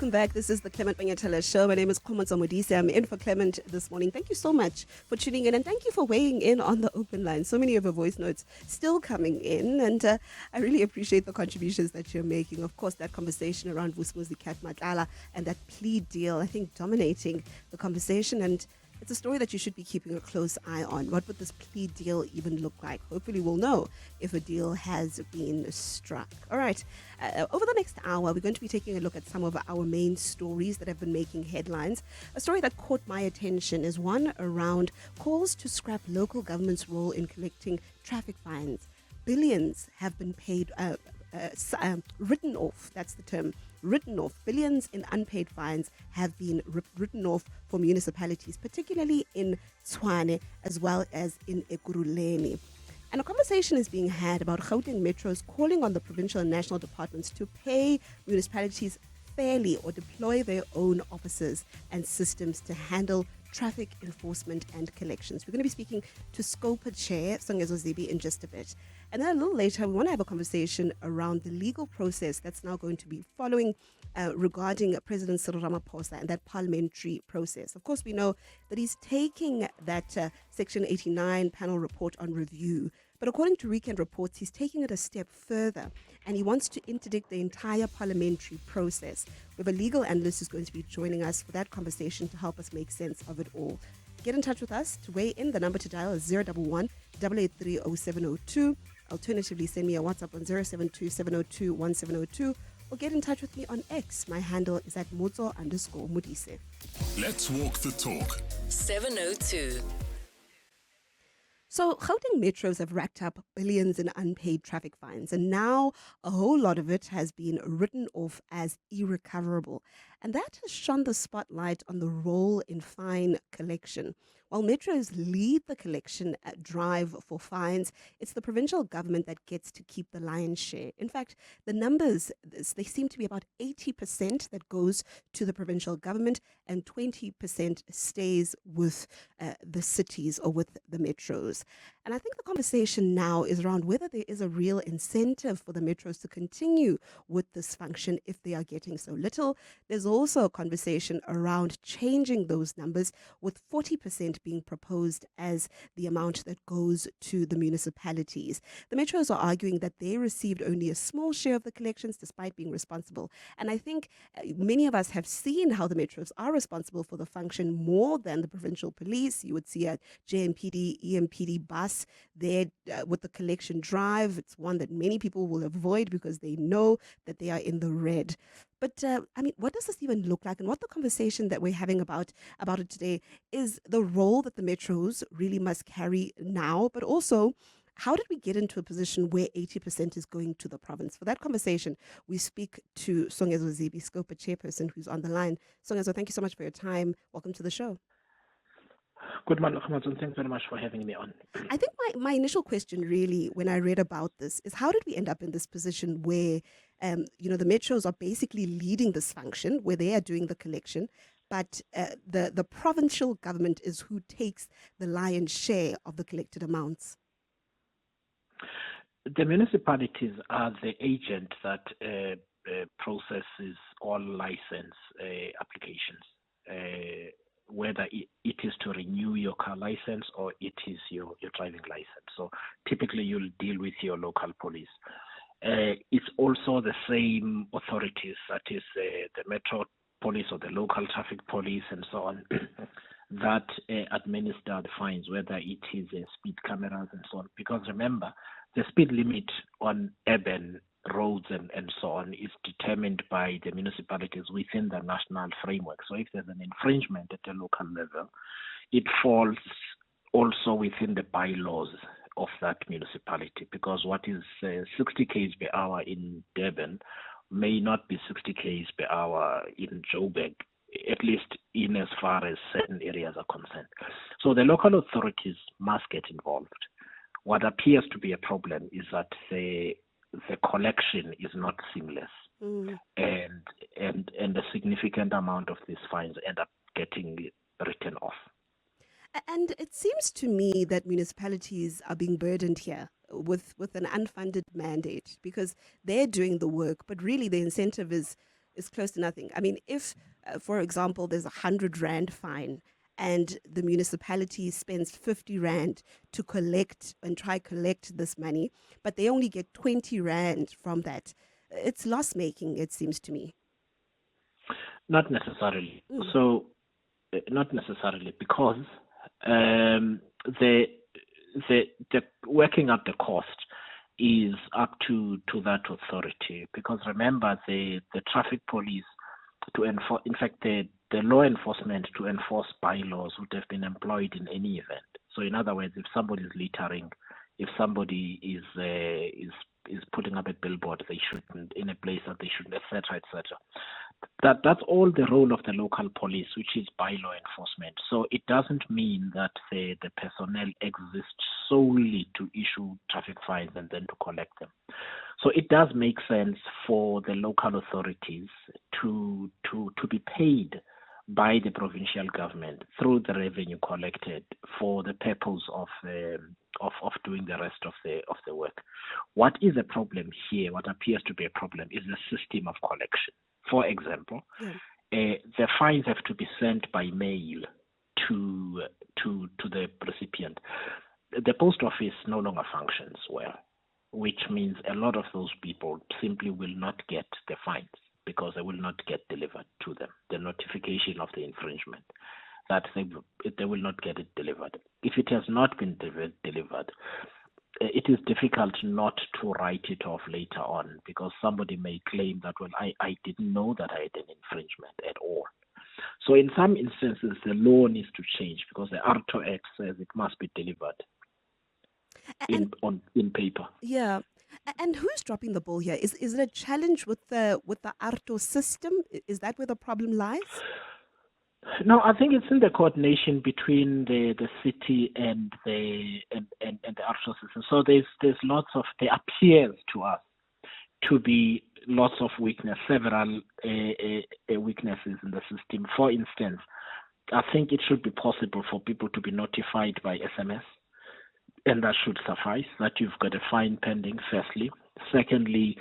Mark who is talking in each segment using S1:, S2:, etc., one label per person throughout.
S1: welcome back. This is the Clement Manyathela show. My name is Kgomotso Modise. I'm in for Clement this morning. Thank you so much for tuning in, and thank you for weighing in on the open line. So many of your voice notes still coming in, and I really appreciate the contributions that you're making. Of course, that conversation around Kgomotso Modise and that plea deal, I think, dominating the conversation, and it's a story that you should be keeping a close eye on. What would this plea deal even look like? Hopefully we'll know if a deal has been struck. All right. Over the next hour, we're going to be taking a look at some of our main stories that have been making headlines. A story that caught my attention is one around calls to scrap local government's role in collecting traffic fines. Billions have been paid, written off. That's the term. Written off. Billions in unpaid fines have been written off for municipalities, particularly in Tshwane as well as in Ekurhuleni. And a conversation is being had about Gauteng Metro's calling on the provincial and national departments to pay municipalities fairly or deploy their own officers and systems to handle traffic enforcement and collections. We're going to be speaking to SCOPA Chair, Songezo Zibi, in just a bit. And then a little later, we want to have a conversation around the legal process that's now going to be following regarding President Cyril Ramaphosa and that parliamentary process. Of course, we know that he's taking that Section 89 panel report on review. But according to Weekend Reports, he's taking it a step further and he wants to interdict the entire parliamentary process. We have a legal analyst who's going to be joining us for that conversation to help us make sense of it all. Get in touch with us to weigh in. The number to dial is 011 883 0702. Alternatively, send me a WhatsApp on 072 702 1702 or get in touch with me on X. My handle is at @Kgomotso_Modise.
S2: Let's walk the talk.
S3: 702.
S1: So Gauteng Metros have racked up billions in unpaid traffic fines, and now a whole lot of it has been written off as irrecoverable. And that has shone the spotlight on the role in fine collection. While Metros lead the collection drive for fines, it's the provincial government that gets to keep the lion's share. In fact, the numbers, they seem to be about 80% that goes to the provincial government and 20% stays with the cities or with the metros. And I think the conversation now is around whether there is a real incentive for the metros to continue with this function if they are getting so little. There's also a conversation around changing those numbers, with 40% being proposed as the amount that goes to the municipalities. The metros are arguing that they received only a small share of the collections despite being responsible. And I think many of us have seen how the metros are responsible for the function more than the provincial police. You would see a JMPD, EMPD bus there with the collection drive. It's one that many people will avoid because they know that they are in the red. But what does this even look like? And what the conversation that we're having about it today is the role that the metros really must carry now, but also how did we get into a position where 80% is going to the province? For that conversation, we speak to Songezo Zibi, SCOPA Chairperson, who's on the line. Songezo, thank you so much for your time. Welcome to the show.
S4: Good morning, Kgomotso. Thanks very much for having me on.
S1: I think my initial question really, when I read about this, is how did we end up in this position where, the metros are basically leading this function, where they are doing the collection, but the provincial government is who takes the lion's share of the collected amounts?
S4: The municipalities are the agent that processes all license applications, whether it is to renew your car license or it is your driving license. So typically you'll deal with your local police. It's also the same authorities, that is the metro police or the local traffic police and so on, that administer the fines, whether it is speed cameras and so on. Because remember, the speed limit on urban roads and so on is determined by the municipalities within the national framework. So if there's an infringement at a local level, it falls also within the bylaws of that municipality, because what is 60 km per hour in Durban may not be 60 km per hour in Joburg, at least in as far as certain areas are concerned. So the local authorities must get involved. What appears to be a problem is that the collection is not seamless, and a significant amount of these fines end up getting written off.
S1: And it seems to me that municipalities are being burdened here with an unfunded mandate, because they're doing the work, but really the incentive is is close to nothing. I mean, if, for example, there's R100 fine and the municipality spends 50 Rand to collect and try collect this money, but they only get 20 Rand from that, it's loss making, it seems to me.
S4: Not necessarily. So, not necessarily, because the working out the cost is up to that authority. Because remember, the traffic police to enforce, in fact, the law enforcement to enforce bylaws would have been employed in any event. So, in other words, if somebody is littering, if somebody is putting up a billboard they shouldn't, in a place that they shouldn't, etc., etc. That's all the role of the local police, which is bylaw enforcement. So it doesn't mean that the personnel exist solely to issue traffic fines and then to collect them. So it does make sense for the local authorities to be paid by the provincial government through the revenue collected for the purpose of doing the rest of the work. What is a problem here? What appears to be a problem is the system of collection. For example, the fines have to be sent by mail to the recipient. The post office no longer functions well, which means a lot of those people simply will not get the fines because they will not get delivered to them. The notification of the infringement, that they will not get it delivered. If it has not been delivered, it is difficult not to write it off later on, because somebody may claim that, well, I didn't know that I had an infringement at all. So in some instances, the law needs to change, because the ARTO Act says it must be delivered in paper.
S1: Yeah. And who's dropping the ball here? Is it a challenge with the ARTO system? Is that where the problem lies?
S4: No, I think it's in the coordination between the city and the ARTO system. So there's lots of, there appears to us to be lots of weakness, several weaknesses in the system. For instance, I think it should be possible for people to be notified by SMS, and that should suffice, that you've got a fine pending, firstly. Secondly,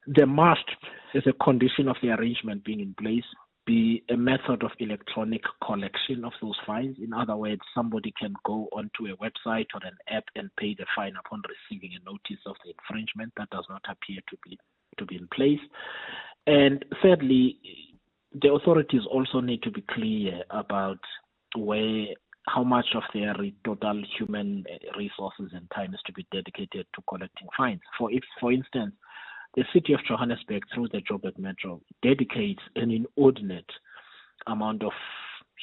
S4: there must, as a condition of the arrangement being in place, be a method of electronic collection of those fines. In other words, somebody can go onto a website or an app and pay the fine upon receiving a notice of the infringement. That does not appear to be in place. And thirdly, the authorities also need to be clear about how much of their total human resources and time is to be dedicated to collecting fines. For instance, the city of Johannesburg, through the Joburg Metro, dedicates an inordinate amount of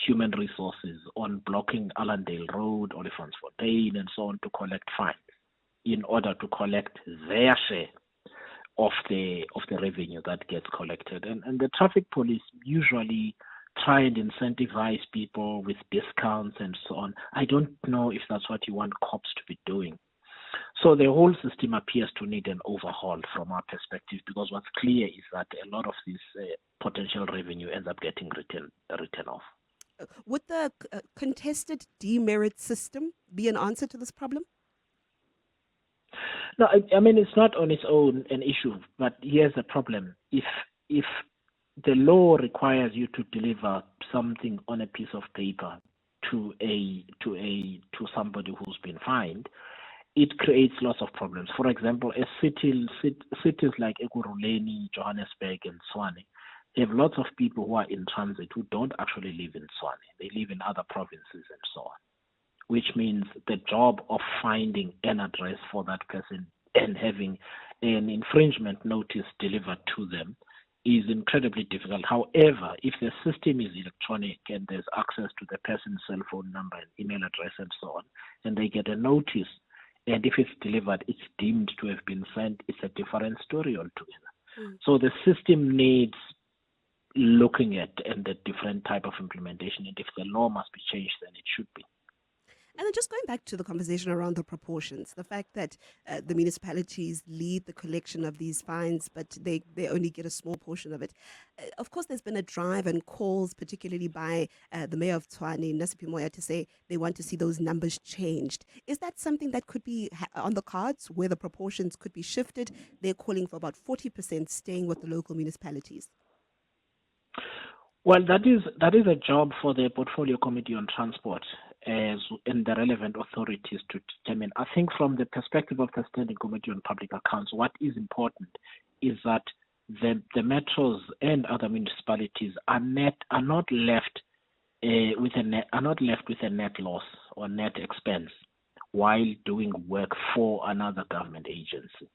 S4: human resources on blocking Allendale Road, Olifantsfontein, and so on, to collect fines in order to collect their share of the revenue that gets collected. And the traffic police usually try and incentivize people with discounts and so on. I don't know if that's what you want cops to be doing. So the whole system appears to need an overhaul from our perspective, because what's clear is that a lot of this potential revenue ends up getting written off.
S1: Would the contested demerit system be an answer to this problem?
S4: No, I mean, it's not on its own an issue, but here's the problem. If the law requires you to deliver something on a piece of paper to somebody who's been fined, it creates lots of problems. For example, cities like Ekurhuleni, Johannesburg, and Tshwane have lots of people who are in transit who don't actually live in Tshwane. They live in other provinces and so on, which means the job of finding an address for that person and having an infringement notice delivered to them is incredibly difficult. However, if the system is electronic and there's access to the person's cell phone number and email address and so on, and they get a notice, and if it's delivered, it's deemed to have been sent, it's a different story altogether. So the system needs looking at and the different type of implementation, and if the law must be changed, then it should be.
S1: And then just going back to the conversation around the proportions, the fact that the municipalities lead the collection of these fines, but they only get a small portion of it. Of course, there's been a drive and calls, particularly by the mayor of Tshwane, Nasipi Moya, to say they want to see those numbers changed. Is that something that could be on the cards, where the proportions could be shifted? They're calling for about 40% staying with the local municipalities.
S4: Well, that is a job for the Portfolio Committee on Transport and the relevant authorities to determine. I think from the perspective of the Standing Committee on Public Accounts, what is important is that the metros and other municipalities are not left with a net loss or net expense while doing work for another government agency.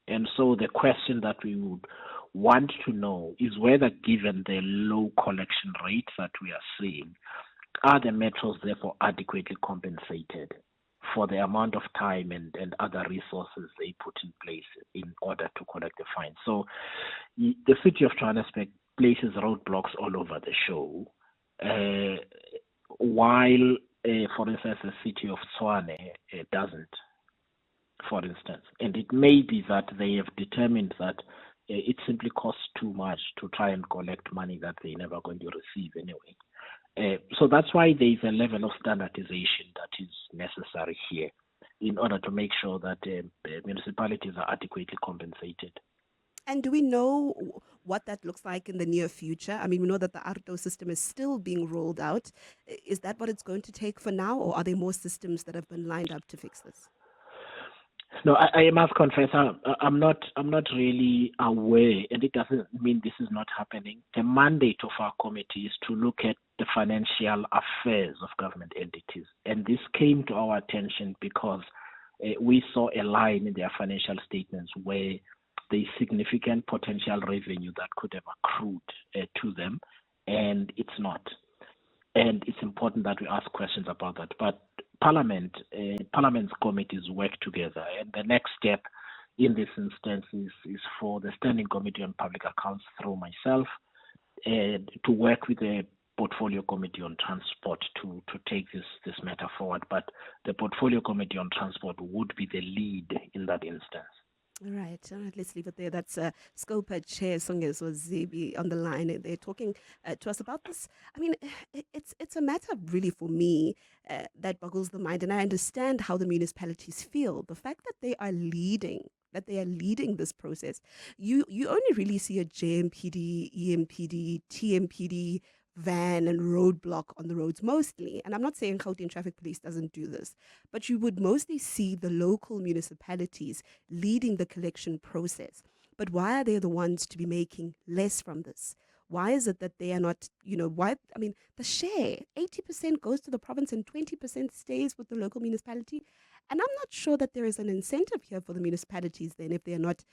S4: And so the question that we would want to know is whether, given the low collection rates that we are seeing, are the metros therefore adequately compensated for the amount of time and other resources they put in place in order to collect the fines. So the city of Johannesburg places roadblocks all over the show, while, for instance, the city of Tshwane doesn't, for instance. And it may be that they have determined that it simply costs too much to try and collect money that they're never going to receive anyway. So that's why there is a level of standardization that is necessary here in order to make sure that municipalities are adequately compensated.
S1: And do we know what that looks like in the near future? I mean, we know that the ARTO system is still being rolled out. Is that what it's going to take for now, or are there more systems that have been lined up to fix this?
S4: No, I must confess, I'm not really aware, and it doesn't mean this is not happening. The mandate of our committee is to look at the financial affairs of government entities, and this came to our attention because we saw a line in their financial statements where there's significant potential revenue that could have accrued to them, and it's not. And it's important that we ask questions about that. But Parliament's committees work together, and the next step in this instance is for the Standing Committee on Public Accounts through myself to work with the Portfolio Committee on Transport to take this matter forward. But the Portfolio Committee on Transport would be the lead in that instance.
S1: All right, let's leave it there. That's SCOPA Chair Songezo Zibi on the line. They're talking to us about this. I mean, it's a matter really for me that boggles the mind, and I understand how the municipalities feel. The fact that they are leading this process. You only really see a JMPD, EMPD, TMPD van and roadblock on the roads mostly. And I'm not saying Gauteng Traffic Police doesn't do this, but you would mostly see the local municipalities leading the collection process. But why are they the ones to be making less from this? Why is it that they are not, why? I mean, the share, 80% goes to the province and 20% stays with the local municipality. And I'm not sure that there is an incentive here for the municipalities then if they're not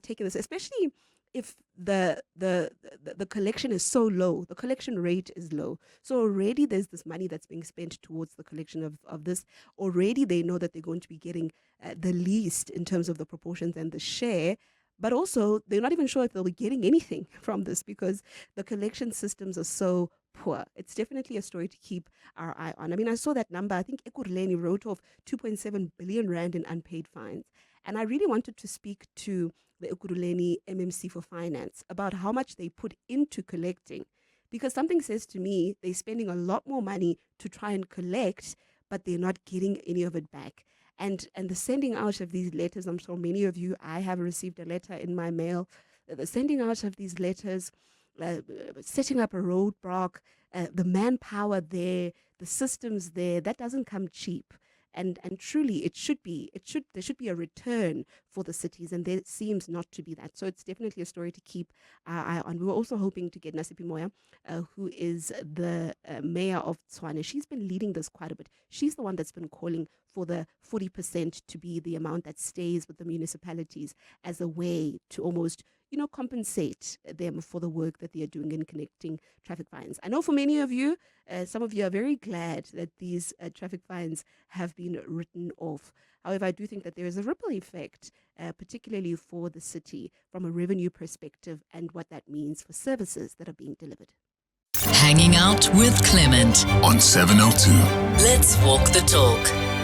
S1: taking this, especially if the collection is so low, the collection rate is low. So already there's this money that's being spent towards the collection of this. Already they know that they're going to be getting the least in terms of the proportions and the share. But also, they're not even sure if they'll be getting anything from this because the collection systems are so poor. It's definitely a story to keep our eye on. I mean, I saw that number. I think Ekurhuleni wrote off 2.7 billion rand in unpaid fines. And I really wanted to speak to the Ekurhuleni MMC for Finance about how much they put into collecting. Because something says to me they're spending a lot more money to try and collect, but they're not getting any of it back. And the sending out of these letters, I'm sure many of you, I have received a letter in my mail, the sending out of these letters, setting up a roadblock, the manpower there, the systems there, that doesn't come cheap. And truly, there should be a return for the cities, and there seems not to be that. So it's definitely a story to keep our eye on. We were also hoping to get Nasipi Moya, who is the mayor of Tshwane. She's been leading this quite a bit. She's the one that's been calling for the 40% to be the amount that stays with the municipalities as a way to almost compensate them for the work that they are doing in collecting traffic fines. I know for many of you, some of you are very glad that these traffic fines have been written off. However, I do think that there is a ripple effect, particularly for the city from a revenue perspective and what that means for services that are being delivered.
S3: Hanging out with Clement
S2: on 702.
S3: Let's walk the talk.